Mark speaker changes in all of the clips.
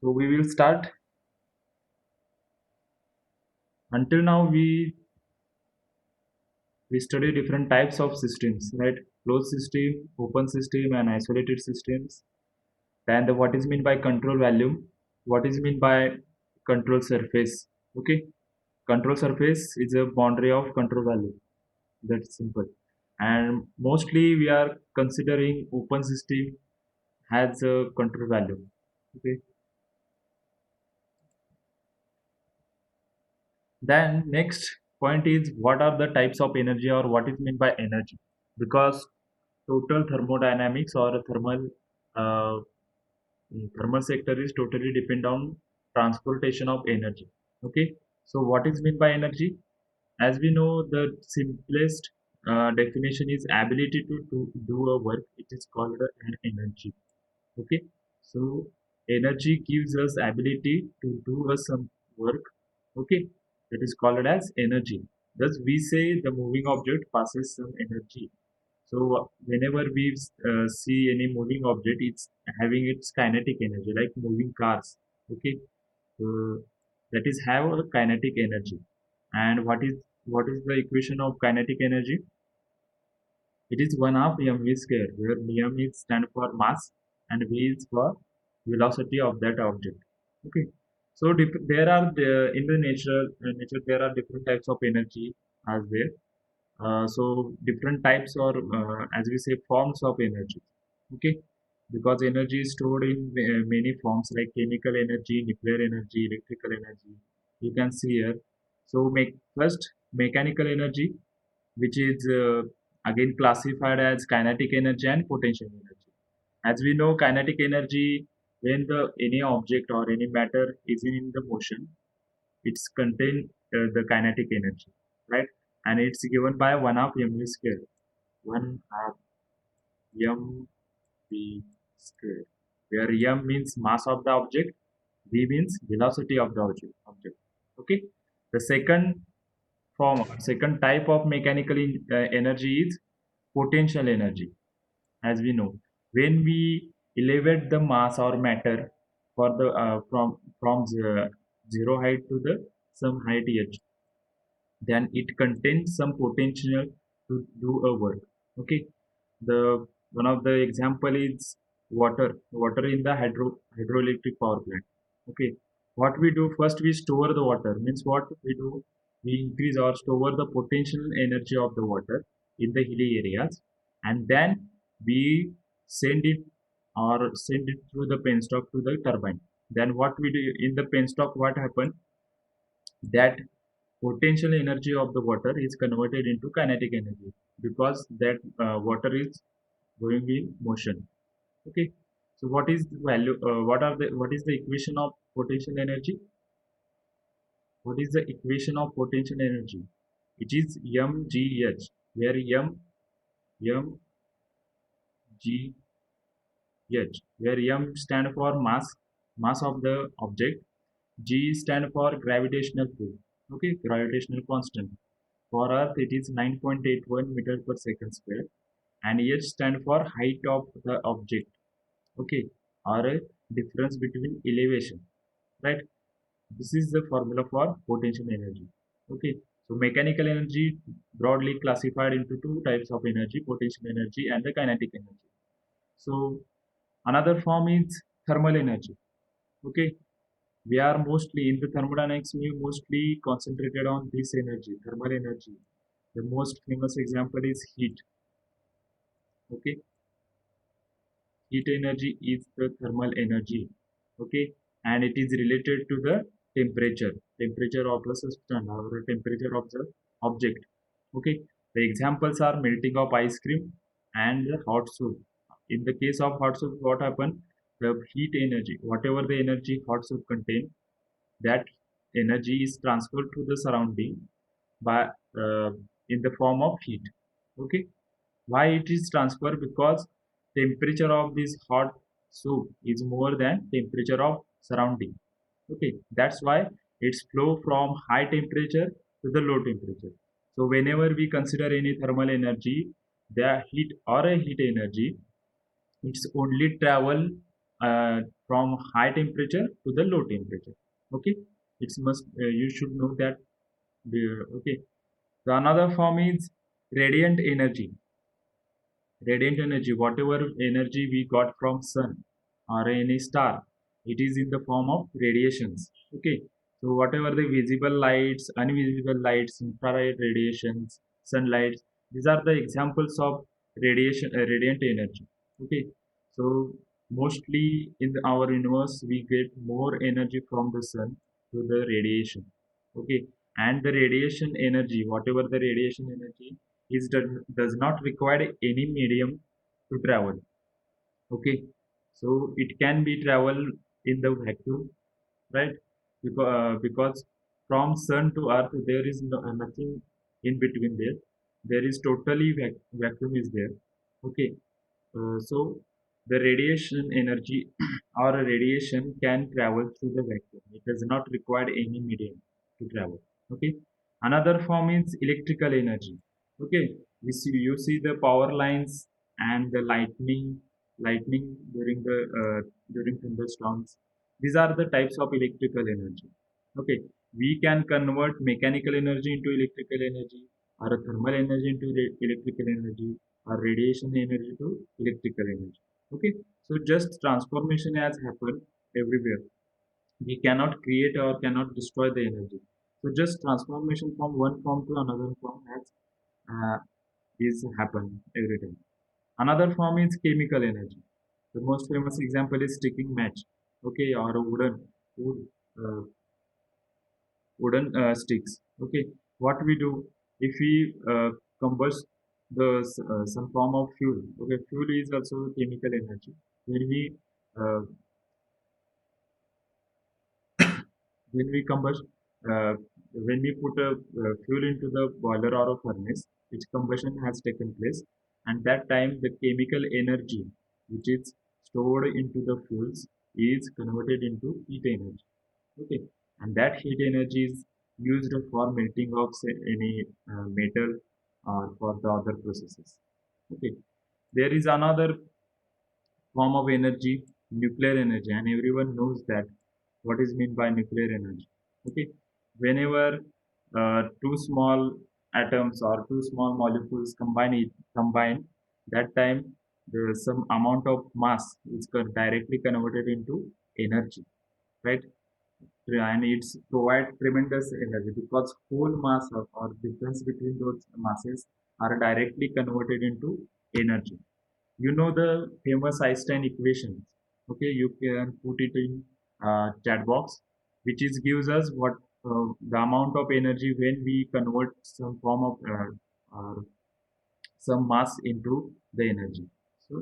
Speaker 1: So we will start. Until now, we study different types of systems, right? Closed system, open system, and isolated systems. Then what is meant by control volume? What is meant by control surface? Okay, control surface is a boundary of control value. That's simple. And mostly we are considering open system has a control value. Okay. Then next point is what are the types of energy or what is meant by energy? Because total thermodynamics or uh, thermal sector is totally depend on transportation of energy. Okay, so what is meant by energy? As we know, the simplest definition is ability to do a work. It is called an energy. Okay, so energy gives us ability to do some work. Okay, that is called as energy. Thus, we say the moving object passes some energy. So whenever we see any moving object, it's having its kinetic energy, like moving cars. Okay, so that is have a kinetic energy. And what is the equation of kinetic energy? It is 1 half mv square, where m is stand for mass and v is for velocity of that object. Okay, so there are in the nature there are different types of energy as there. So different types or as we say forms of energy. Okay, because energy is stored in many forms like chemical energy, nuclear energy, electrical energy. You can see here. So make first mechanical energy, which is again classified as kinetic energy and potential energy. As we know, kinetic energy, when the any object or any matter is in the motion, it's contain the kinetic energy, right? And it's given by 1 half mv square. 1 half mv square, where m means mass of the object, v means velocity of the object. Okay. The second type of mechanical energy is potential energy. As we know, when we elevate the mass or matter for the from zero height to the some height h, then it contains some potential to do a work. Okay, the one of the example is water in the hydroelectric power plant. Okay, what we do first, we store the water. Means what we do, we increase or store the potential energy of the water in the hilly areas, and then we send it send it through the penstock to the turbine. Then what we do in the penstock, what happen, that potential energy of the water is converted into kinetic energy because that water is going in motion. Okay, so what is the value, what is the equation of potential energy? What is the equation of potential energy? It is mgh, where mgh, where m stand for mass of the object, g stand for gravitational pull. Okay, gravitational constant. For earth it is 9.81 meter per second square, and h stand for height of the object. Okay, or a difference between elevation, right? This is the formula for potential energy. Okay, so mechanical energy broadly classified into two types of energy: potential energy and the kinetic energy. So another form is thermal energy. Okay, we are mostly in the thermodynamics, we mostly concentrated on this energy, thermal energy. The most famous example is heat. Okay, heat energy is the thermal energy. Okay, and it is related to the temperature of the substance or the temperature of the object. Okay, the examples are melting of ice cream and the hot soup. In the case of hot soup, what happen, the heat energy, whatever the energy hot soup contain, that energy is transferred to the surrounding by uh, in the form of heat. Okay, why it is transferred? Because temperature of this hot soup is more than temperature of surrounding. Okay, that's why it's flow from high temperature to the low temperature. So whenever we consider any thermal energy, the heat or a heat energy, it's only travel from high temperature to the low temperature. Okay, it's must you should know that. Okay, the another form is radiant energy. Radiant energy, whatever energy we got from sun or any star, it is in the form of radiations. Okay, so whatever the visible lights, invisible lights, infrared radiations, sunlight, these are the examples of radiant energy. Okay, so mostly in our universe we get more energy from the sun to the radiation. Okay, and the radiation energy, whatever the radiation energy is, does not require any medium to travel. Okay, so it can be travel in the vacuum, right? Because from sun to earth there is nothing in between there. There is totally vacuum is there. Okay, so the radiation energy or a radiation can travel through the vacuum. It does not require any medium to travel. Okay. Another form is electrical energy. Okay. You see the power lines and the lightning during thunderstorms. These are the types of electrical energy. Okay. We can convert mechanical energy into electrical energy, or a thermal energy into electrical energy, or radiation energy to electrical energy. Okay, so just transformation has happened everywhere. We cannot create or cannot destroy the energy. So just transformation from one form to another form has uh, is happen every time. Another form is chemical energy. The most famous example is sticking match. Okay, or a wood, uh, wooden sticks. Okay, what we do if we combust some form of fuel. Okay, fuel is also chemical energy. When we uh, when we combust, uh, when we put a fuel into the boiler or a furnace, which combustion has taken place, and that time the chemical energy which is stored into the fuels is converted into heat energy. Okay, and that heat energy is used for melting of say, any metal or for the other processes. Okay, there is another form of energy, nuclear energy, and everyone knows that what is meant by nuclear energy. Okay, whenever two small atoms or two small molecules combine, that time there some amount of mass is directly converted into energy, right? And it's provide tremendous energy because whole mass or difference between those masses are directly converted into energy. You know the famous Einstein equations. Okay, you can put it in chat box, which is gives us what the amount of energy when we convert some form of some mass into the energy. So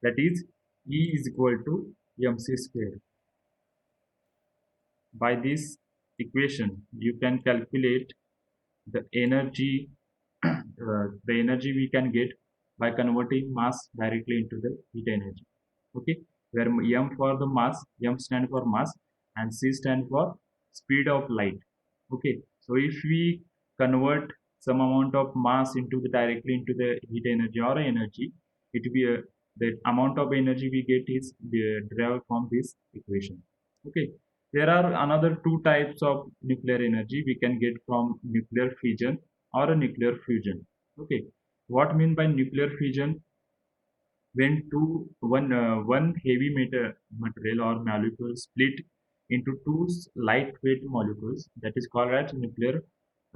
Speaker 1: that is E is equal to mc square. By this equation, you can calculate the energy, the energy we can get by converting mass directly into the heat energy. Okay, where m for the mass, m stand for mass, and c stand for speed of light. Okay, so if we convert some amount of mass into the directly into the heat energy or energy, it will be the amount of energy we get is derived from this equation. Okay, there are another two types of nuclear energy we can get from nuclear fission or a nuclear fusion. Okay, what mean by nuclear fission? When one heavy material or molecule split into two lightweight molecules, that is called as nuclear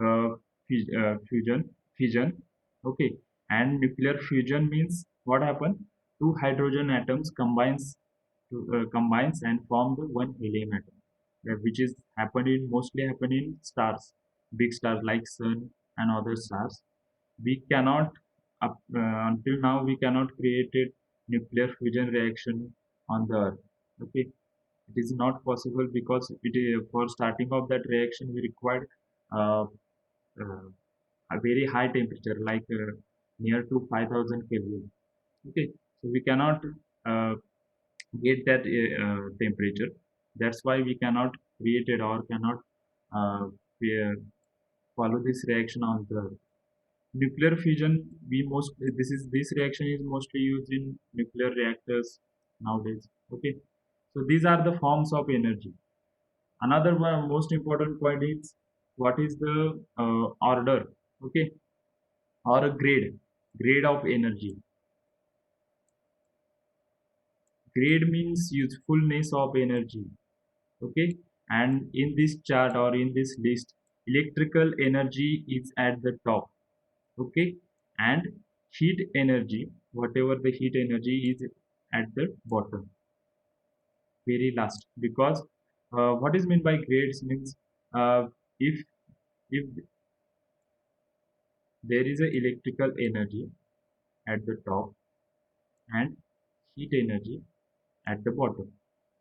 Speaker 1: uh, fusion. Okay, and nuclear fusion means what happened? Two hydrogen atoms combines and form the one helium atom, which is happening mostly happen in stars, big stars like sun and other stars. We cannot until now we cannot created nuclear fusion reaction on the earth. Okay, it is not possible because it is, for starting of that reaction we required uh, uh, a very high temperature like near to 5000 kelvin. Okay, so we cannot uh, get that temperature. That's why we cannot create it or cannot uh, we- follow this reaction on the nuclear fusion. This reaction is mostly used in nuclear reactors nowadays. Okay, So these are the forms of energy. Another one most important point is what is the order, okay, or a grade of energy. Grade means usefulness of energy, okay. And in this chart or in this list, electrical energy is at the top, okay, and heat energy, whatever the heat energy, is at the bottom, very last. Because what is meant by grades means, if if there is a electrical energy at the top and heat energy at the bottom.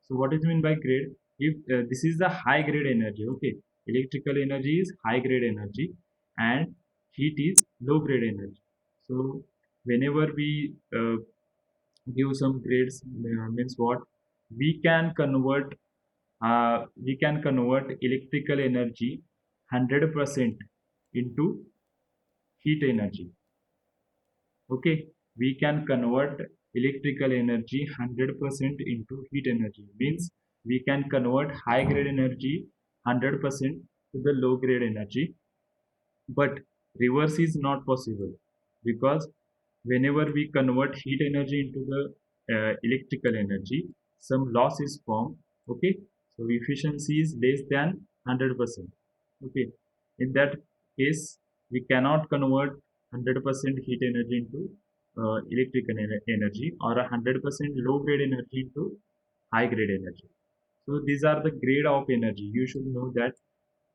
Speaker 1: So what is meant by grade? If this is the high grade energy, okay, electrical energy is high grade energy and heat is low grade energy. So whenever we give some grades, means what, we can convert electrical energy 100% into heat energy. Okay, we can convert electrical energy 100% into heat energy. Means we can convert high grade energy 100% to the low grade energy, but reverse is not possible. Because whenever we convert heat energy into the electrical energy, some loss is formed, okay. So efficiency is less than 100%, okay. In that case, we cannot convert 100% heat energy into electrical energy, or 100% low grade energy into high grade energy. So these are the grade of energy. You should know that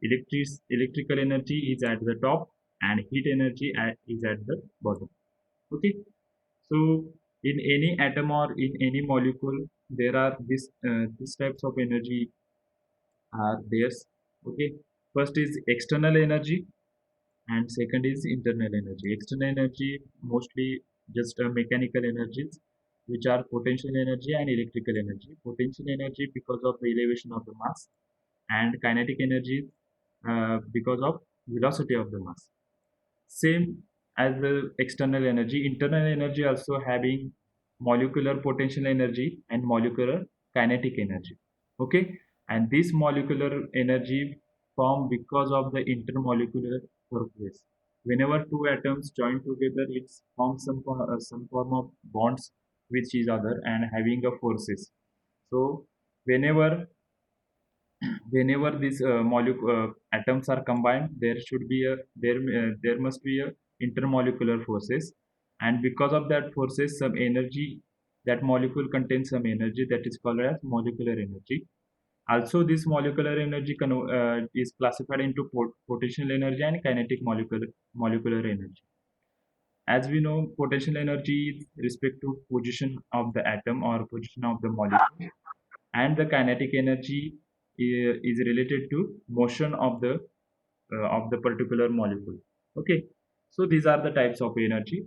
Speaker 1: electrical energy is at the top and heat energy is at the bottom, okay. So in any atom or in any molecule, there are these types of energy are there, okay. First is external energy and second is internal energy. External energy mostly just mechanical energies, which are potential energy and electrical energy. Potential energy because of the elevation of the mass, and kinetic energy because of velocity of the mass. Same as the external energy, internal energy also having molecular potential energy and molecular kinetic energy, okay. And this molecular energy form because of the intermolecular forces. Whenever two atoms join together, it forms some form of bonds with each other and having a forces. So whenever these molecule atoms are combined, there should be a there must be a intermolecular forces, and because of that forces, some energy, that molecule contains some energy that is called as molecular energy. Also this molecular energy is classified into potential energy and kinetic molecular energy. As we know, potential energy is respect to position of the atom or position of the molecule, and the kinetic energy is related to motion of the particular molecule, okay. So these are the types of energy.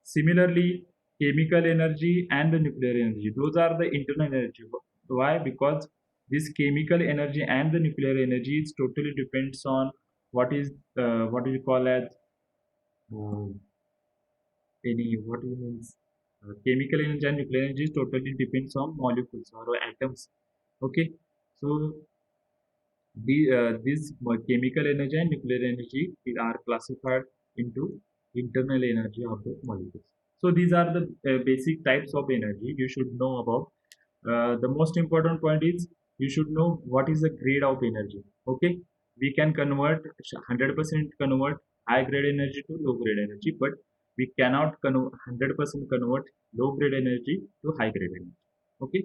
Speaker 1: Similarly, chemical energy and the nuclear energy, those are the internal energy. Why? Because this chemical energy and the nuclear energy is totally depends on what we call as uh, any what we means chemical energy and nuclear energy totally depends on molecules or atoms, okay. So these chemical energy and nuclear energy are classified into internal energy of the molecules. So these are the basic types of energy you should know about. The most important point is you should know what is the grade of energy, okay. We can convert 100% convert high grade energy to low grade energy, but we cannot 100% convert low grade energy to high grade energy, okay.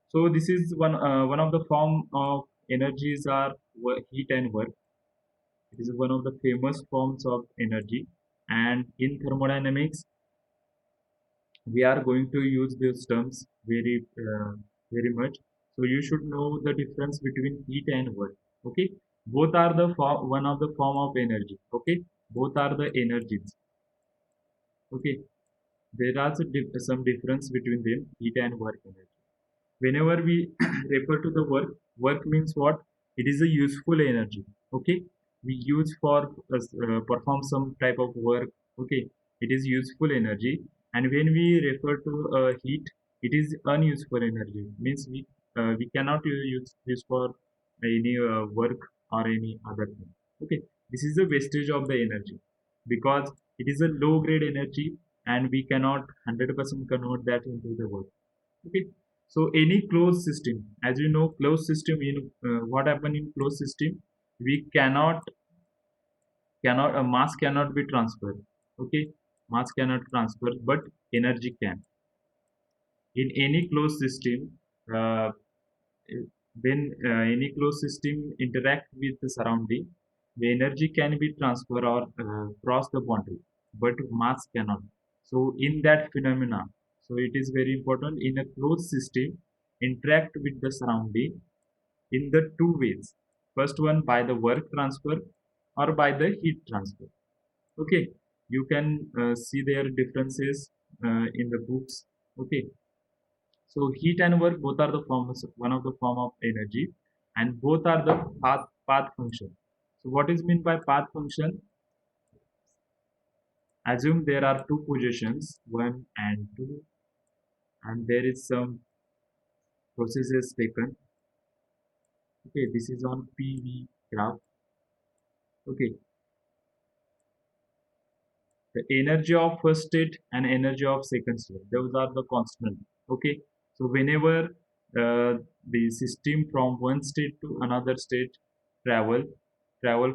Speaker 1: So this is one of the form of energies are heat and work. It is one of the famous forms of energy, and in thermodynamics, we are going to use these terms very much. So you should know the difference between heat and work. Okay, both are the one of the form of energy. Okay, both are the energies. Okay, there are some difference between them, heat and work energy. Whenever we refer to the work means what, it is a useful energy, okay. We use for perform some type of work, okay. It is useful energy. And when we refer to heat, It is unuseful energy. Means we cannot use this for any work or any other thing. Okay, this is the wastage of the energy because it is a low grade energy and we cannot 100% convert that into the work. Okay, so any closed system, as you know, closed system in what happen in closed system, we cannot a mass cannot be transferred. Okay, mass cannot transfer, but energy can. In any closed system, uh, when any closed system interact with the surrounding, the energy can be transferred or cross the boundary, but mass cannot. So in that phenomena, so it is very important in a closed system interact with the surrounding in the two ways. First one by the work transfer or by the heat transfer. Okay, you can see their differences in the books. Okay, so heat and work both are the forms one of the form of energy, and both are the path function. So what is meant by path function? Assume there are two positions, one and two, and there is some processes taken. Okay, this is on PV graph. Okay, the energy of first state and energy of second state, those are the constant. Okay, so whenever the system from one state to another state travel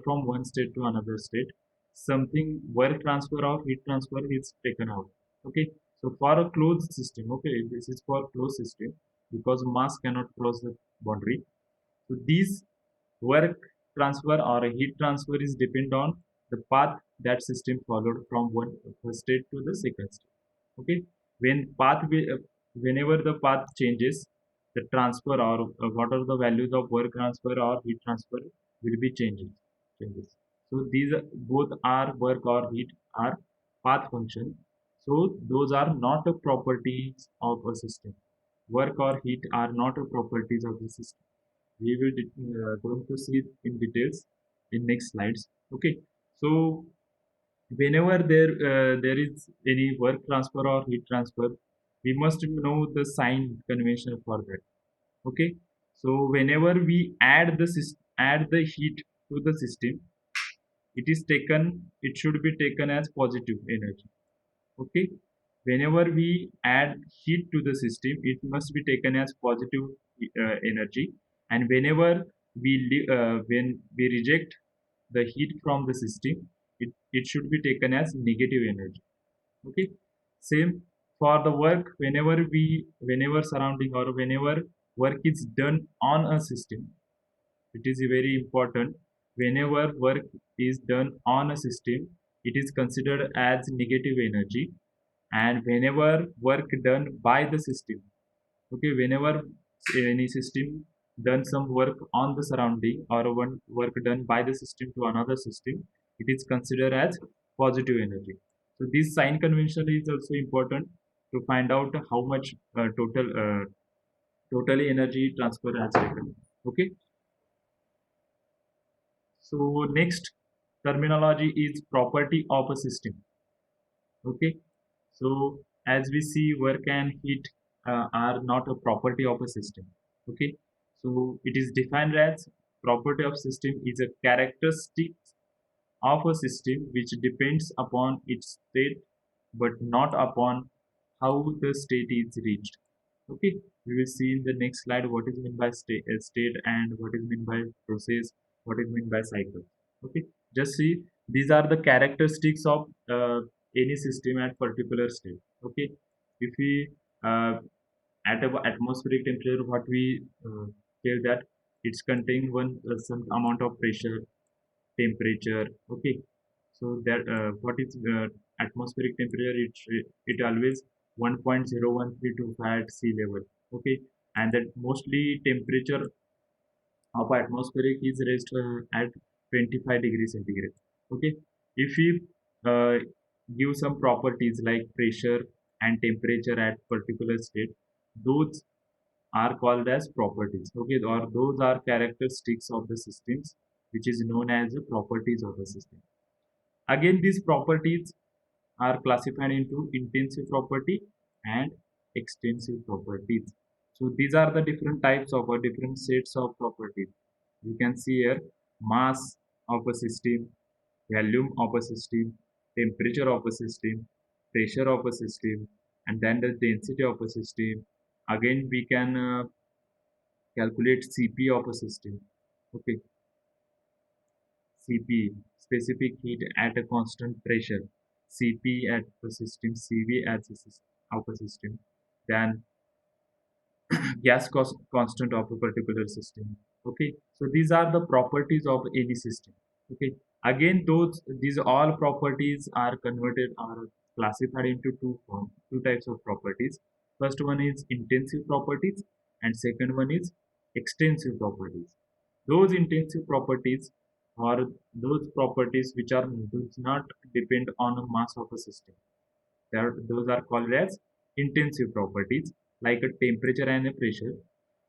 Speaker 1: from one state to another state, something work transfer or heat transfer is taken out. Okay, so for a closed system, okay, this is for closed system because mass cannot cross the boundary. So these work transfer or a heat transfer is depend on the path that system followed from one first state to the second state. Okay, when whenever the path changes, the transfer or what are the values of work transfer or heat transfer will be changes. So these both are work or heat are path function. So those are not the properties of a system. Work or heat are not the properties of the system. We will going to see in details in next slides. Okay, so whenever there is any work transfer or heat transfer, we must know the sign convention for that. Okay, so whenever we add the heat to the system, it should be taken as positive energy. Okay, whenever we add heat to the system, it must be taken as positive energy, and whenever when we reject the heat from the system, it should be taken as negative energy. Okay, same for the work. Whenever surrounding or whenever work is done on a system, it is very important. Whenever work is done on a system, it is considered as negative energy, and whenever work done by the system, okay, whenever any system done some work on the surrounding or one work done by the system to another system, it is considered as positive energy. So this sign convention is also important to find out how much totally energy transfer has taken. Okay, so next terminology is property of a system. Okay, so as we see, work and heat are not a property of a system. Okay, so it is defined as property of system is a characteristic of a system which depends upon its state but not upon how the state is reached. Okay, we will see in the next slide what is meant by state and what is meant by process, what is meant by cycle. Okay, just see these are the characteristics of any system at particular state. Okay, if we at a atmospheric temperature, what we tell that it's contain one some amount of pressure, temperature. Okay, so that what is atmospheric temperature, it always 1.01325 at sea level. Okay, and that mostly temperature of atmospheric is raised at 25 degrees centigrade. Okay, if we uh, give some properties like pressure and temperature at particular state, those are called as properties. Okay, or those are characteristics of the systems, which is known as the properties of the system. Again, these properties are classified into intensive property and extensive properties. So these are the different types of or different sets of properties. You can see here mass of a system, volume of a system, temperature of a system, pressure of a system, and then the density of a system. Again, we can calculate CP of a system. Okay, CP, specific heat at a constant pressure. CP at the system, CV at the system of a system. Then gas constant of a particular system. Okay, so these are the properties of any system. Okay, again, these all properties are converted or classified into two types of properties. First one is intensive properties, and second one is extensive properties. Those intensive properties are those properties which are does not depend on the mass of a system. Those are called as intensive properties, like a temperature and a pressure.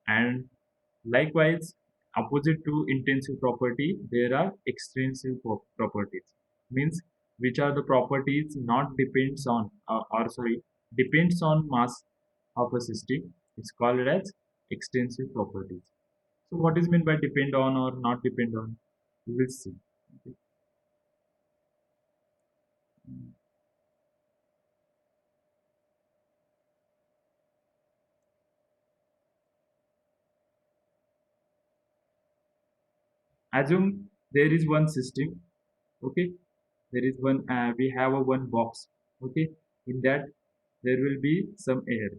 Speaker 1: And likewise, opposite to intensive property, there are extrinsic properties. Means which are the properties not depends on or sorry depends on mass of a system. It's called as extensive properties. So what is meant by depend on or not depend on? We will see. Okay. Assume there is one system. Okay, there is one. We have a one box. Okay, in that there will be some air.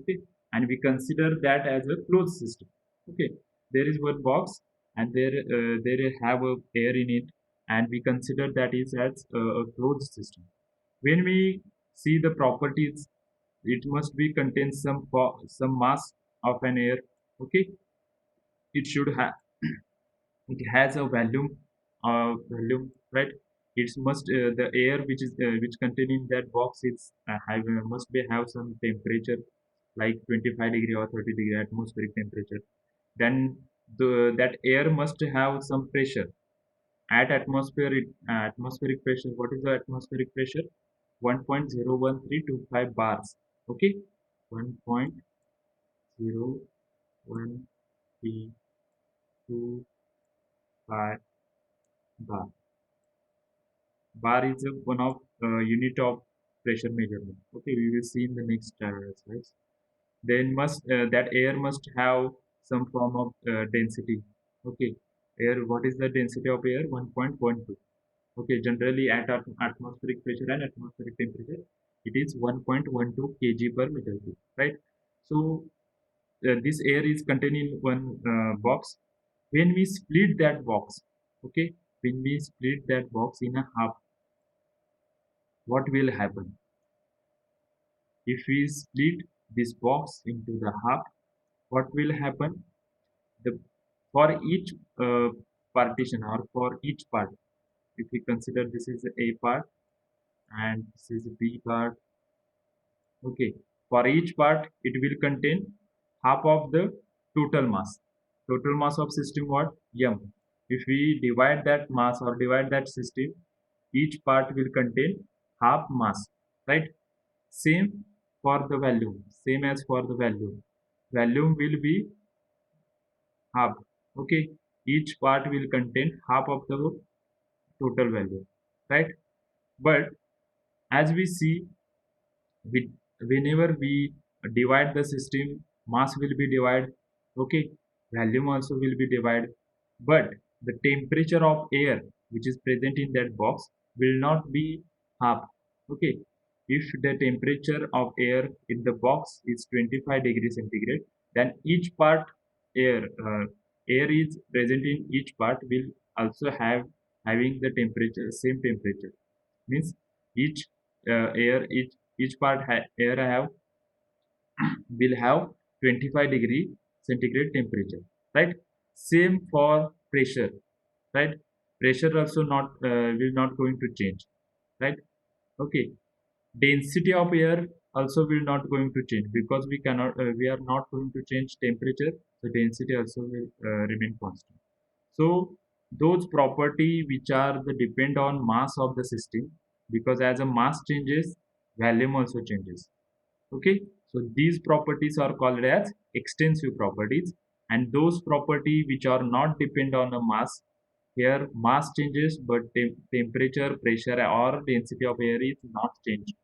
Speaker 1: Okay, and we consider that as a closed system. Okay, there is one box and there have a air in it, and we consider that is as a closed system. When we see the properties, it must be contain some mass of an air. Okay, it should have it has a volume, right? It must the air which contain in that box is must be have some temperature like 25 degree or 30 degree atmospheric temperature. Then that air must have some pressure at atmospheric pressure. What is the atmospheric pressure? 1.01325 bars. Okay, 1.01325 bar. Bar is one of unit of pressure measurement. Okay, we will see in the next slides. Then must that air must have some form of density. Okay, air. What is the density of air? 1.12. Okay, generally at atmospheric pressure and atmospheric temperature, it is 1.12 kg per meter cube. Right. So this air is contained in one box. When we split that box, okay, when we split that box in a half, what will happen? If we split this box into the half, what will happen? The for each partition or for each part, if we consider this is A part and this is B part, okay. For each part, it will contain half of the total mass. Total mass of system what? M. If we divide that mass or divide that system, each part will contain half mass, right? Same for the volume, same as for the volume. Volume will be half. Okay, each part will contain half of the total value, right? But as we see, with whenever we divide the system, mass will be divided. Okay, volume also will be divided. But the temperature of air which is present in that box will not be half. Okay, if the temperature of air in the box is 25 degrees centigrade, then each part air air is present in each part will also have having the temperature same temperature. Means each air each part air have will have 25 degree centigrade temperature, right? Same for pressure, right? Pressure also not will not going to change, right? Okay, density of air also will not going to change because we are not going to change temperature, so density also will remain constant. So those property which are the depend on mass of the system, because as a mass changes, volume also changes. Okay, So these properties are called as extensive properties, and those property which are not depend on the mass. Here mass changes, but temperature, pressure, or density of air is not changed.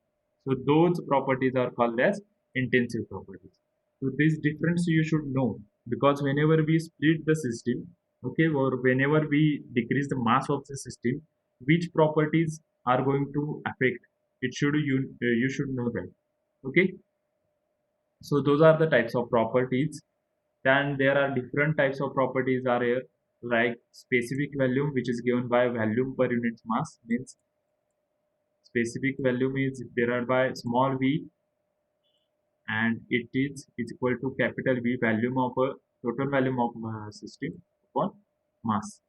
Speaker 1: So those properties are called as intensive properties. So this difference you should know, because whenever we split the system, okay, or whenever we decrease the mass of the system, which properties are going to affect? It should you should know that. Okay, so those are the types of properties. Then there are different types of properties are here, like specific volume, which is given by volume per unit mass. Means specific volume is derived by small v, and it is equal to capital V, volume of a total volume of system upon mass,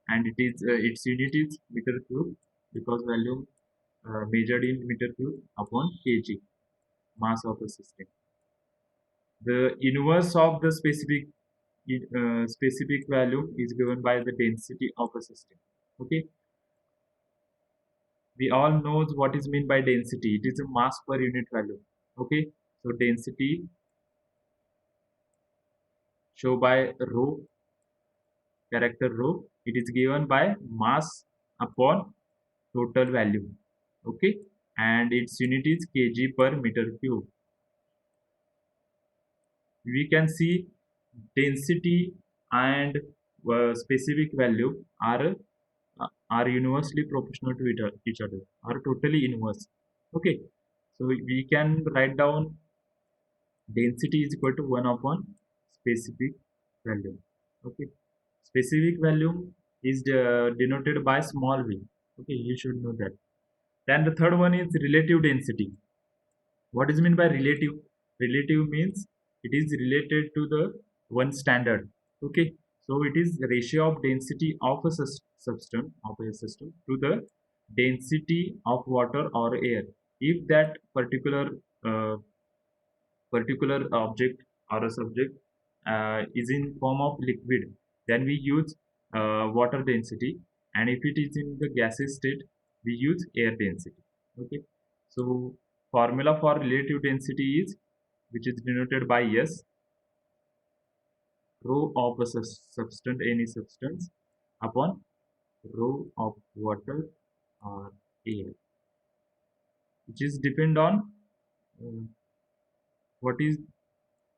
Speaker 1: and its unit is meter cube, because volume measured in meter cube upon kg, mass of the system. The inverse of the specific value is given by the density of a system. Okay, we all knows what is meant by density. It is a mass per unit value. Okay, so density show by rho, character rho. It is given by mass upon total value. Okay, and its unit is kg per meter cube. We can see density and specific value are universally proportional to each other, are totally inverse. Okay, so we can write down density is equal to 1 upon specific value. Okay, specific value is denoted by small v. Okay, you should know that. Then the third one is relative density. What is meant by relative? Relative means it is related to the one standard. Okay, so it is the ratio of density of a substance of a system to the density of water or air. If that particular object or a subject is in form of liquid, then we use water density, and if it is in the gaseous state, we use air density. Okay, so formula for relative density is, which is denoted by S, rho of a substance, any substance, upon rho of water or air, which is depend on uh, what is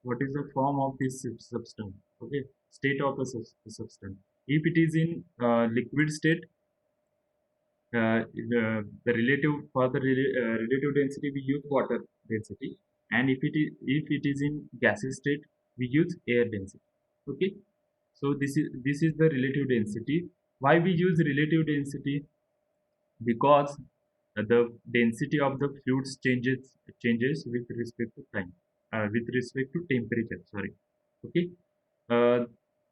Speaker 1: what is the form of this substance. Okay, state of the substance. If it is in liquid state, the relative for the relative density we use water density, and if it is in gaseous state, we use air density. Okay, so this is the relative density. Why we use relative density? Because the density of the fluids changes with respect to time, with respect to temperature, sorry. Okay, uh,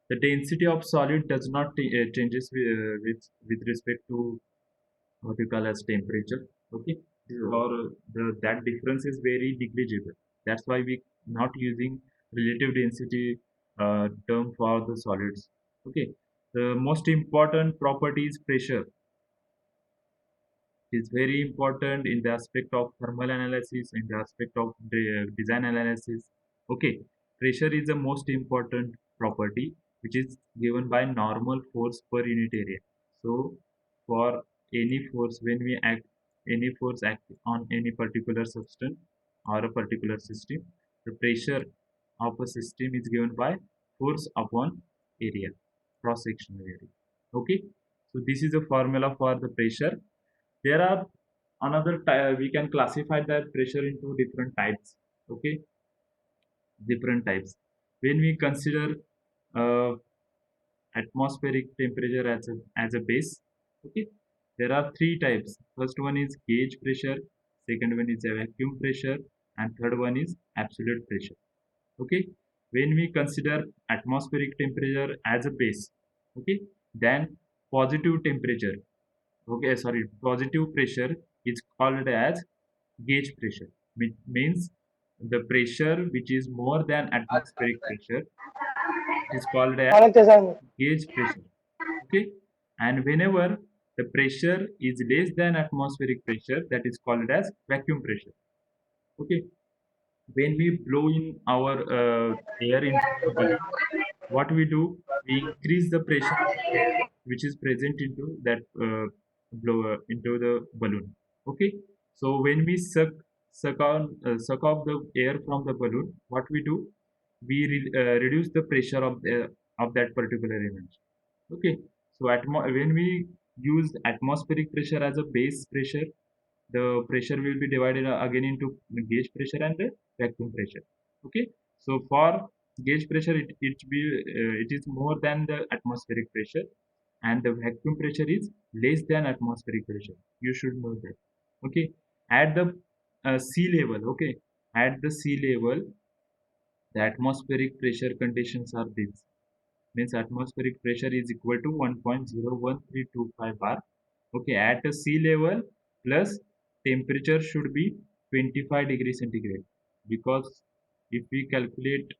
Speaker 1: the density of solid does not changes with respect to what you call as temperature. Okay, or that difference is very negligible. That's why we not using relative density term for the solids. Okay, the most important property is pressure. Is very important in the aspect of thermal analysis, in the aspect of the design analysis. Okay, pressure is the most important property, which is given by normal force per unit area. So for any force, when we act, any force act on any particular substance or a particular system, the pressure of a system is given by force upon area, cross sectional area. Okay, so this is a formula for the pressure. There are we can classify that pressure into different types. Okay, different types. When we consider uh, atmospheric temperature as a base, okay, there are three types. First one is gauge pressure, second one is a vacuum pressure, and third one is absolute pressure. Okay, when we consider atmospheric temperature as a base, okay, then positive temperature, okay, sorry, positive pressure is called as gauge pressure, which means the pressure which is more than atmospheric pressure is called as gauge pressure. Okay, and whenever the pressure is less than atmospheric pressure, that is called as vacuum pressure. Okay, when we blow in our air into the balloon, what we do, we increase the pressure of air which is present into that blower into the balloon. Okay, so when we suck off the air from the balloon, what we do, we reduce the pressure of that particular image. Okay, so when we use atmospheric pressure as a base pressure, the pressure will be divided again into gauge pressure and the vacuum pressure. Okay, so for gauge pressure, it is more than the atmospheric pressure, and the vacuum pressure is less than atmospheric pressure. You should know that. Okay, at the sea level, okay, at the sea level, the atmospheric pressure conditions are these. Means atmospheric pressure is equal to 1.01325 bar. Okay, at a sea level, plus temperature should be 25 degrees centigrade, because if we calculate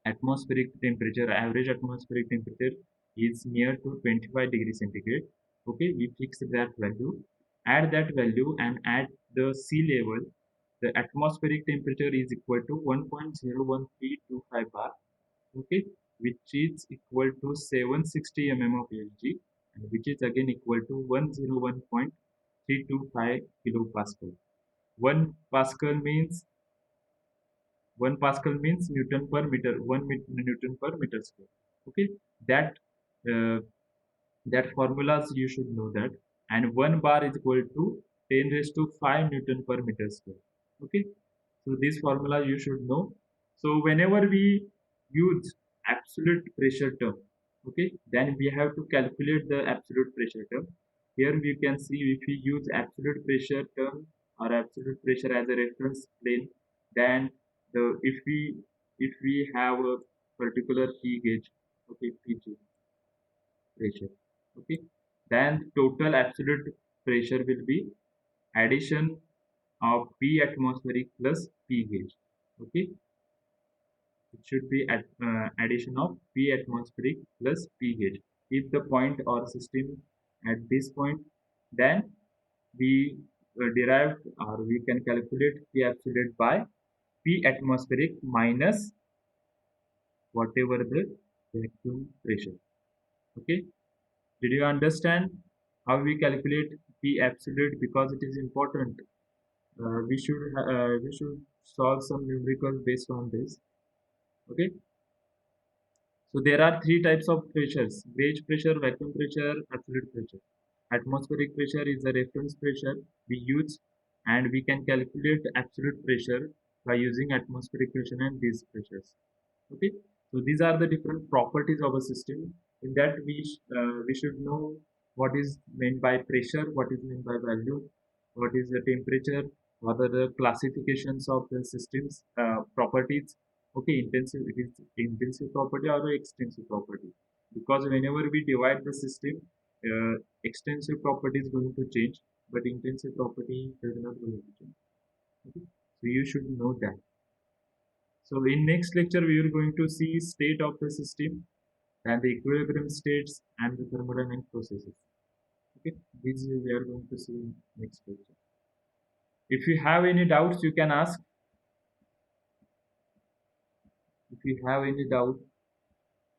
Speaker 1: atmospheric temperature, average atmospheric temperature is near to 25 degrees centigrade. Okay, we fix that value, add that value, and at the sea level, the atmospheric temperature is equal to 1.01325 bar. Okay, which is equal to 760 of Hg, and which is again equal to 101.325 kilopascal. 1 Pascal means 1 Pascal means Newton per meter, 1 Newton per meter square. Okay, that uh, that formulas you should know that, and 1 bar is equal to 10 raised to 5 Newton per meter square. Okay, so this formula you should know. So whenever we use absolute pressure term, okay, then we have to calculate the absolute pressure term. Here we can see, if we use absolute pressure term or absolute pressure as a reference plane, then if we have a particular P gauge, okay, PG pressure, okay, then total absolute pressure will be addition of P atmospheric plus P gauge. Okay, it should be addition of P atmospheric plus P gauge. If the point or system at this point, then we derive, or we can calculate P absolute by P atmospheric minus whatever the vacuum pressure. Okay, did you understand how we calculate P absolute? Because it is important. We should solve some numericals based on this. Okay, so there are three types of pressures: gauge pressure, vacuum pressure, absolute pressure. Atmospheric pressure is the reference pressure we use, and we can calculate absolute pressure by using atmospheric pressure and these pressures. Okay, so these are the different properties of a system. In that, we should know what is meant by pressure, what is meant by value, what is the temperature, what are the classifications of the systems properties. Okay, intensive, it is intensive property or extensive property, because whenever we divide the system, extensive property is going to change, but intensive property does not going to change. Okay, so you should know that. So in next lecture, we are going to see state of the system and the equilibrium states and the thermodynamic processes. Okay, these we are going to see in next lecture. If you have any doubts, you can ask. If you have any doubt,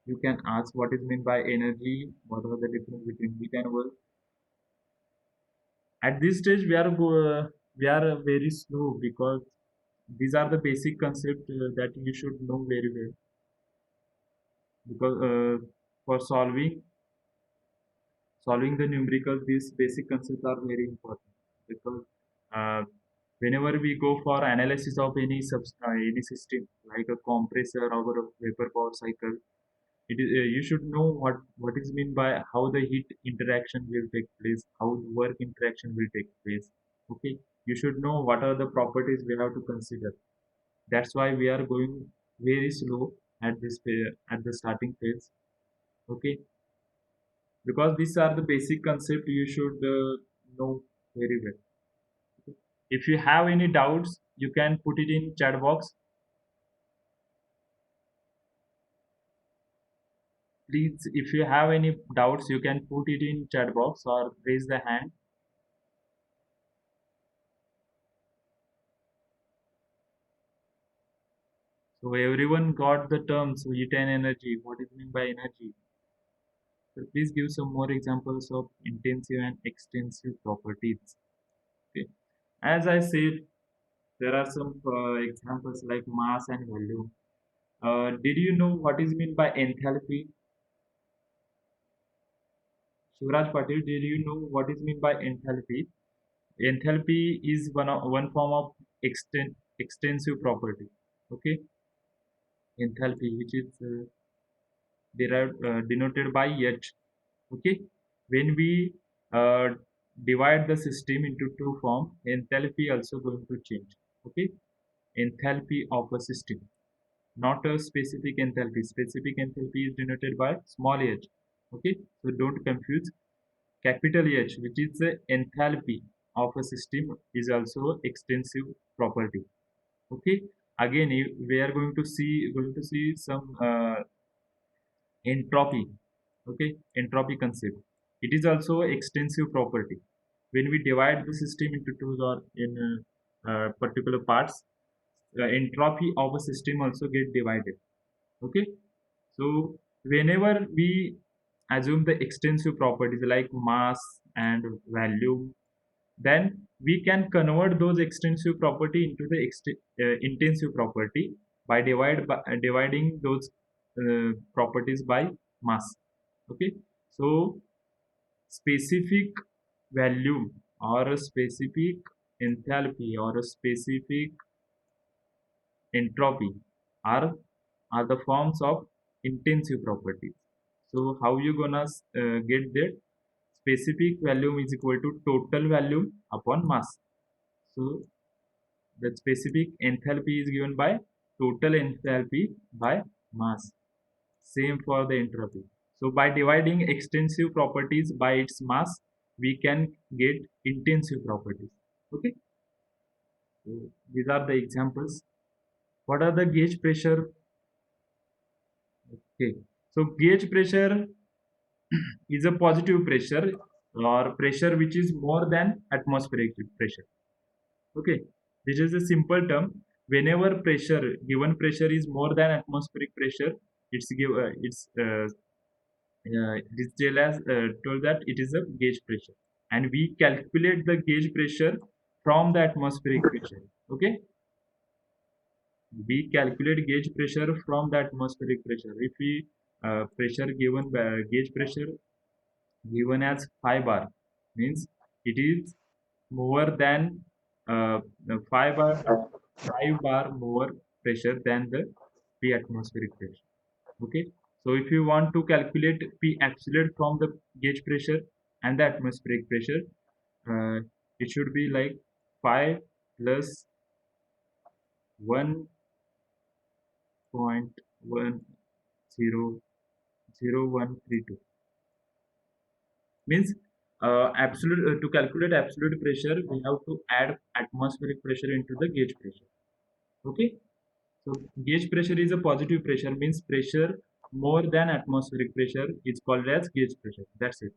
Speaker 1: you can ask what is meant by energy, what are the difference between heat and work. At this stage, we are very slow, because these are the basic concepts that you should know very well. Because for solving the numericals, these basic concepts are very important, because uh, whenever we go for analysis of any system like a compressor or a vapor power cycle, you should know what is mean by how the heat interaction will take place, how the work interaction will take place. Okay, you should know what are the properties we have to consider. That's why we are going very slow at at the starting phase. Okay, because these are the basic concept you should know very well. Okay. If you have any doubts, you can put it in chat box. Please, if you have any doubts, you can put it in chat box or raise the hand. So everyone got the terms heat and energy. What is meant by energy? So please give some more examples of intensive and extensive properties. Okay. As I said, there are some examples like mass and volume. Did you know what is meant by enthalpy? Shivraj Patil, did you know what is meant by enthalpy? Enthalpy is one form of extensive property. Okay, enthalpy, which is denoted by H. Okay, when we uh, divide the system into two forms, enthalpy also going to change. Okay, enthalpy of a system, not a specific enthalpy. Specific enthalpy is denoted by small h. Okay, so don't confuse. Capital H, which is the enthalpy of a system, is also extensive property. Okay, again we are going to see some entropy. Okay, entropy concept, it is also extensive property. When we divide the system into two or in particular parts, entropy of a system also get divided. Okay, so whenever we assume the extensive properties like mass and volume, then we can convert those extensive property into the intensive property by dividing those properties by mass. Okay, so specific volume or a specific enthalpy or a specific entropy are are the forms of intensive properties. So how you gonna get that? Specific volume is equal to total volume upon mass. So the specific enthalpy is given by total enthalpy by mass. Same for the entropy. So by dividing extensive properties by its mass, we can get intensive properties. Okay. So these are the examples. What are the gauge pressure? Okay. So gauge pressure is a positive pressure or pressure which is more than atmospheric pressure. Okay, this is a simple term. Whenever given pressure is more than atmospheric pressure, it is told that it is a gauge pressure, and we calculate the gauge pressure from the atmospheric pressure. Okay, we calculate gauge pressure from the atmospheric pressure. If we pressure given gauge pressure given as 5 bar, means it is more than 5 bar 5 bar more pressure than the P atmospheric pressure. Okay, so if you want to calculate P absolute from the gauge pressure and the atmospheric pressure, uh, it should be like 5 plus 1.100132, means absolute to calculate absolute pressure we have to add atmospheric pressure into the gauge pressure. Okay, so gauge pressure is a positive pressure, means pressure more than atmospheric pressure is called as gauge pressure. That's it.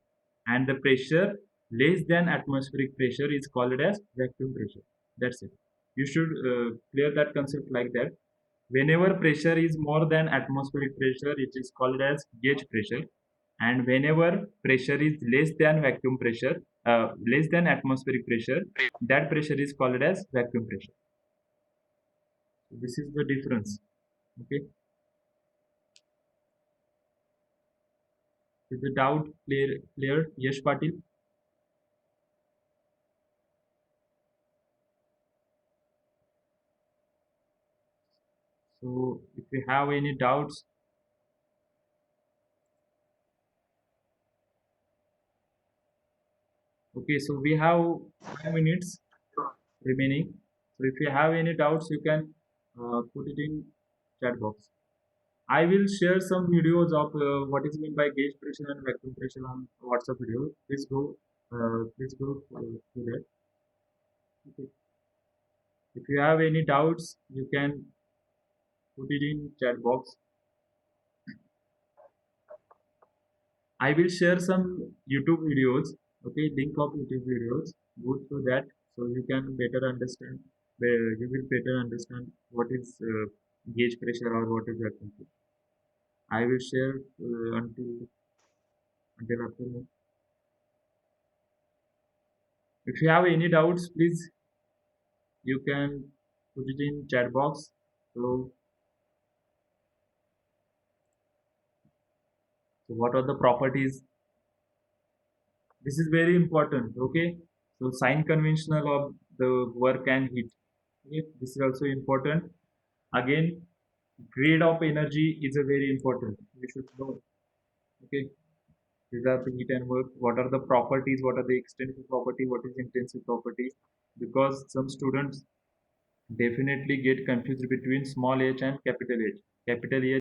Speaker 1: And the pressure less than atmospheric pressure is called as vacuum pressure. That's it. You should clear that concept like that. Whenever pressure is more than atmospheric pressure, it is called as gauge pressure. And whenever pressure is less than atmospheric pressure, that pressure is called as vacuum pressure. So this is the difference. Okay. Is the doubt clear? Yes, Patil. So if you have any doubts, okay. So we have 5 minutes remaining. So if you have any doubts, you can put it in chat box. I will share some videos of what is meant by gauge pressure and vacuum pressure on WhatsApp video. Please go through that. Okay. If you have any doubts, you can put it in chat box. I will share some YouTube videos. Okay, link of YouTube videos. Go through that so you can better understand. Where you will better understand what is gauge pressure or what is that something. I will share until after. If you have any doubts, please you can put it in chat box. So, so what are the properties? This is very important. Okay. So sign conventional of the work and heat. Okay. This is also important. Again, grade of energy is a very important. You should know. Okay. These are the heat and work. What are the properties? What are the extensive property? What is intensive property? Because some students definitely get confused between small h and capital H. Capital H